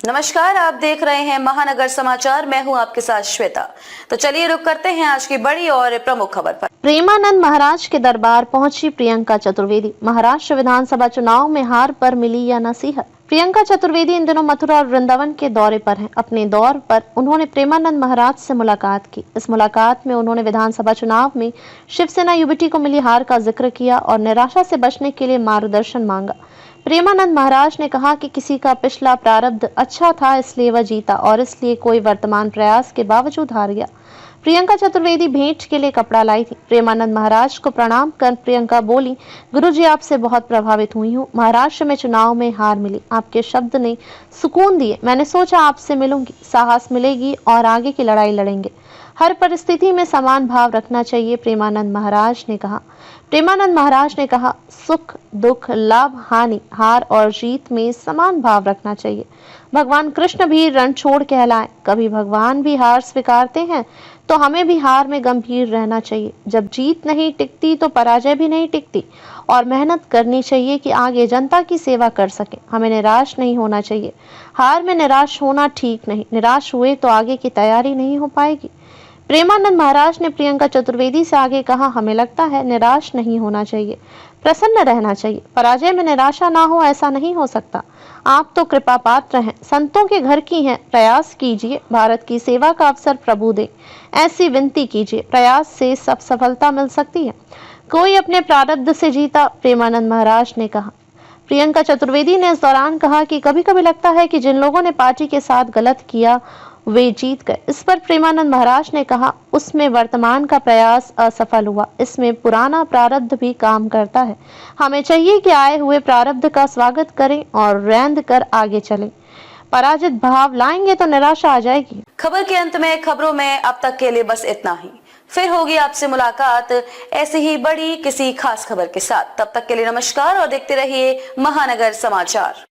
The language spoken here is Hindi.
नमस्कार, आप देख रहे हैं महानगर समाचार। मैं हूं आपके साथ श्वेता। तो चलिए रुक करते हैं आज की बड़ी और प्रमुख खबर पर। प्रेमानंद महाराज के दरबार पहुंची प्रियंका चतुर्वेदी। महाराष्ट्र विधानसभा चुनाव में हार पर मिली या नसीहत। प्रियंका चतुर्वेदी इन दिनों मथुरा और वृंदावन के दौरे पर हैं। अपने दौर पर उन्होंने प्रेमानंद महाराज से मुलाकात की। इस मुलाकात में उन्होंने विधानसभा चुनाव में शिवसेना युवती को मिली हार का जिक्र किया और निराशा से बचने के लिए मार्गदर्शन मांगा। प्रेमानंद महाराज ने कहा कि किसी का पिछला प्रारब्ध अच्छा था, इसलिए वह जीता और इसलिए कोई वर्तमान प्रयास के बावजूद हार गया। प्रियंका चतुर्वेदी भेंट के लिए कपड़ा लाई थी। प्रेमानंद महाराज को प्रणाम कर प्रियंका बोली, गुरुजी आपसे बहुत प्रभावित हुई हूँ। महाराष्ट्र में चुनाव में हार मिली, आपके शब्द ने सुकून दिए। मैंने सोचा आपसे मिलूंगी, साहस मिलेगी और आगे की लड़ाई लड़ेंगे। हर परिस्थिति में समान भाव रखना चाहिए, प्रेमानंद महाराज ने कहा। प्रेमानंद महाराज ने कहा, सुख दुख, लाभ हानि, हार और जीत में समान भाव रखना चाहिए। भगवान कृष्ण भी रणछोड़ कहलाए। कभी भगवान भी हार स्वीकारते हैं, तो हमें भी हार में गंभीर रहना चाहिए। जब जीत नहीं टिकती तो पराजय भी नहीं टिकती और मेहनत करनी चाहिए कि आगे जनता की सेवा कर सके। हमें निराश नहीं होना चाहिए। हार में निराश होना ठीक नहीं, निराश हुए तो आगे की तैयारी नहीं हो पाएगी। प्रेमानंद महाराज ने प्रियंका चतुर्वेदी से आगे कहा, हमें लगता है निराश नहीं होना चाहिए, प्रसन्न रहना चाहिए। पराजय में निराशा ना हो, ऐसा नहीं हो सकता। आप तो कृपा पात्र हैं, संतों के घर की हैं। प्रयास कीजिए, भारत की सेवा का अवसर प्रभु दे, ऐसी विनती कीजिए। प्रयास से सब सफलता मिल सकती है। कोई अपने प्रारब्ध से जीता, प्रेमानंद महाराज ने कहा। प्रियंका चतुर्वेदी ने इस दौरान कहा कि कभी कभी लगता है कि जिन लोगों ने पार्टी के साथ गलत किया वे जीत गए। इस पर प्रेमानंद महाराज ने कहा, उसमें वर्तमान का प्रयास असफल हुआ, इसमें पुराना प्रारब्ध भी काम करता है। हमें चाहिए कि आए हुए प्रारब्ध का स्वागत करें और रैंद कर आगे चलें। पराजित भाव लाएंगे तो निराशा आ जाएगी। खबर के अंत में खबरों में अब तक के लिए बस इतना ही। फिर होगी आपसे मुलाकात ऐसी ही बड़ी किसी खास खबर के साथ। तब तक के लिए नमस्कार और देखते रहिए महानगर समाचार।